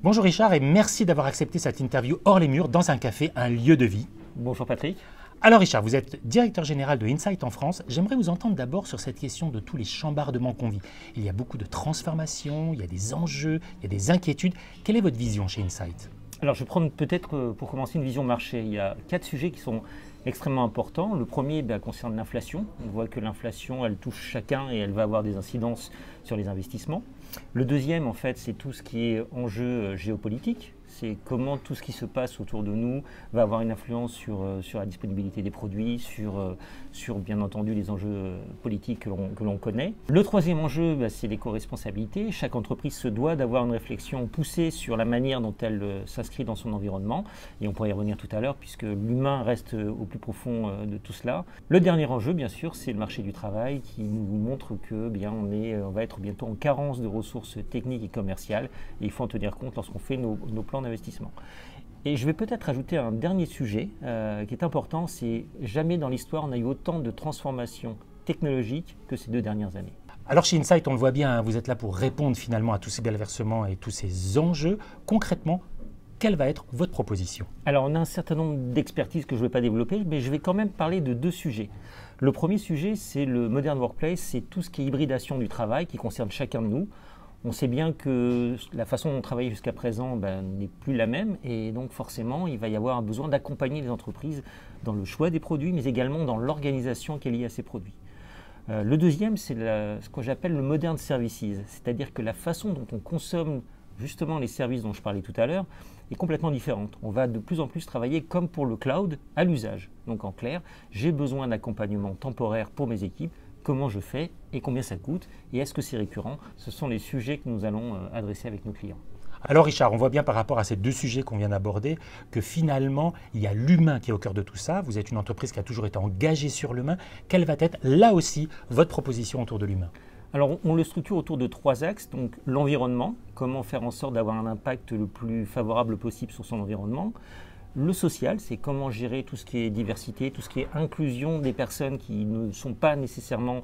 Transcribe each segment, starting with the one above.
Bonjour Richard et merci d'avoir accepté cette interview hors les murs dans un café, un lieu de vie. Bonjour Patrick. Alors Richard, vous êtes directeur général de Insight en France. J'aimerais vous entendre d'abord sur cette question de tous les chambardements qu'on vit. Il y a beaucoup de transformations, il y a des enjeux, il y a des inquiétudes. Quelle est votre vision chez Insight ? Alors je vais prendre peut-être pour commencer une vision marché. Il y a 4 sujets qui sont extrêmement importants. Le premier concerne l'inflation. On voit que l'inflation, elle touche chacun et elle va avoir des incidences sur les investissements. Le deuxième, en fait, c'est tout ce qui est enjeu géopolitique. C'est comment tout ce qui se passe autour de nous va avoir une influence sur la disponibilité des produits, sur bien entendu les enjeux politiques que l'on connaît. Le troisième enjeu, c'est l'éco-responsabilité. Chaque entreprise se doit d'avoir une réflexion poussée sur la manière dont elle s'inscrit dans son environnement. Et on pourrait y revenir tout à l'heure puisque l'humain reste au plus profond de tout cela. Le dernier enjeu, bien sûr, c'est le marché du travail qui nous montre que on va être bientôt en carence de ressources techniques et commerciales. Et il faut en tenir compte lorsqu'on fait nos plans d'investissement. Et je vais peut-être ajouter un dernier sujet qui est important, c'est jamais dans l'histoire on a eu autant de transformations technologiques que ces 2 dernières années. Alors chez Insight, on le voit bien, vous êtes là pour répondre finalement à tous ces bouleversements et tous ces enjeux. Concrètement, quelle va être votre proposition ? Alors on a un certain nombre d'expertises que je ne vais pas développer, mais je vais quand même parler de 2 sujets. Le premier sujet, c'est le Modern Workplace, c'est tout ce qui est hybridation du travail qui concerne chacun de nous. On sait bien que la façon dont on travaillait jusqu'à présent n'est plus la même et donc forcément il va y avoir un besoin d'accompagner les entreprises dans le choix des produits mais également dans l'organisation qui est liée à ces produits. Le deuxième c'est ce que j'appelle le Modern Services, c'est-à-dire que la façon dont on consomme justement les services dont je parlais tout à l'heure est complètement différente. On va de plus en plus travailler comme pour le cloud à l'usage. Donc en clair, j'ai besoin d'accompagnement temporaire pour mes équipes. Comment je fais et combien ça coûte et est-ce que c'est récurrent? Ce sont les sujets que nous allons adresser avec nos clients. Alors Richard, on voit bien par rapport à ces 2 sujets qu'on vient d'aborder que finalement, il y a l'humain qui est au cœur de tout ça. Vous êtes une entreprise qui a toujours été engagée sur l'humain. Quelle va être là aussi votre proposition autour de l'humain ? Alors on le structure autour de 3 axes. Donc l'environnement, comment faire en sorte d'avoir un impact le plus favorable possible sur son environnement. Le social, c'est comment gérer tout ce qui est diversité, tout ce qui est inclusion des personnes qui ne sont pas nécessairement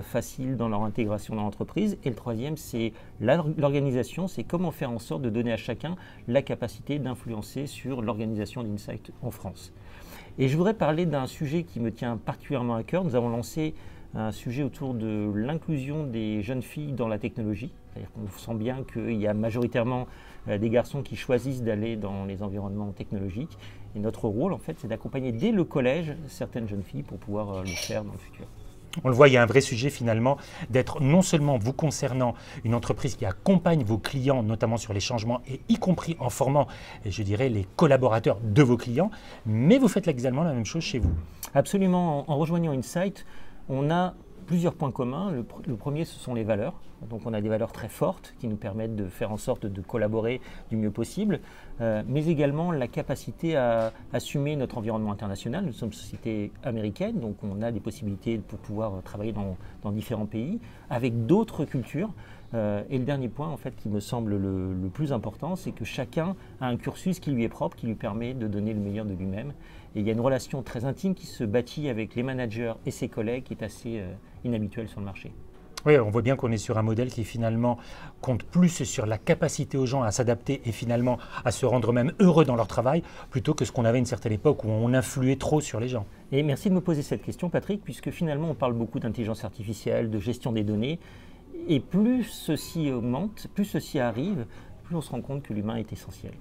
faciles dans leur intégration dans l'entreprise. Et le troisième, c'est l'organisation, c'est comment faire en sorte de donner à chacun la capacité d'influencer sur l'organisation d'Insight en France. Et je voudrais parler d'un sujet qui me tient particulièrement à cœur. Nous avons lancé un sujet autour de l'inclusion des jeunes filles dans la technologie. C'est-à-dire qu'on sent bien qu'il y a majoritairement des garçons qui choisissent d'aller dans les environnements technologiques. Et notre rôle, en fait, c'est d'accompagner dès le collège certaines jeunes filles pour pouvoir le faire dans le futur. On le voit, il y a un vrai sujet finalement d'être non seulement vous concernant une entreprise qui accompagne vos clients, notamment sur les changements et y compris en formant, je dirais, les collaborateurs de vos clients, mais vous faites également la même chose chez vous. Absolument. En rejoignant Insight, on a plusieurs points communs. Le premier, ce sont les valeurs. Donc on a des valeurs très fortes qui nous permettent de faire en sorte de collaborer du mieux possible, mais également la capacité à assumer notre environnement international. Nous sommes une société américaine, donc on a des possibilités pour pouvoir travailler dans différents pays, avec d'autres cultures. Et le dernier point, en fait, qui me semble le plus important, c'est que chacun a un cursus qui lui est propre, qui lui permet de donner le meilleur de lui-même. Et il y a une relation très intime qui se bâtit avec les managers et ses collègues qui est assez inhabituelle sur le marché. Oui, on voit bien qu'on est sur un modèle qui finalement compte plus sur la capacité aux gens à s'adapter et finalement à se rendre même heureux dans leur travail plutôt que ce qu'on avait à une certaine époque où on influait trop sur les gens. Et merci de me poser cette question, Patrick, puisque finalement on parle beaucoup d'intelligence artificielle, de gestion des données. Et plus ceci augmente, plus ceci arrive, plus on se rend compte que l'humain est essentiel.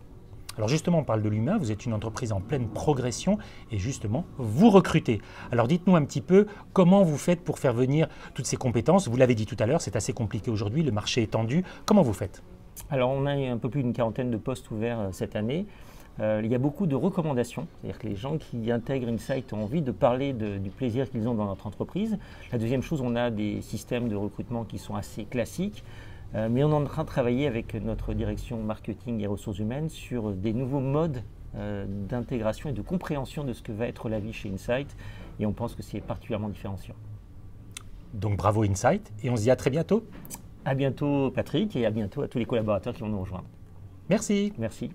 Alors justement, on parle de l'humain, vous êtes une entreprise en pleine progression et justement, vous recrutez. Alors dites-nous un petit peu comment vous faites pour faire venir toutes ces compétences. Vous l'avez dit tout à l'heure, c'est assez compliqué aujourd'hui, le marché est tendu. Comment vous faites ? Alors on a un peu plus d'une quarantaine de postes ouverts cette année. Il y a beaucoup de recommandations, c'est-à-dire que les gens qui intègrent Insight ont envie de parler du plaisir qu'ils ont dans notre entreprise. La deuxième chose, on a des systèmes de recrutement qui sont assez classiques, mais on est en train de travailler avec notre direction marketing et ressources humaines sur des nouveaux modes d'intégration et de compréhension de ce que va être la vie chez Insight, et on pense que c'est particulièrement différenciant. Donc bravo Insight, et on se dit à très bientôt. À bientôt Patrick, et à bientôt à tous les collaborateurs qui vont nous rejoindre. Merci. Merci.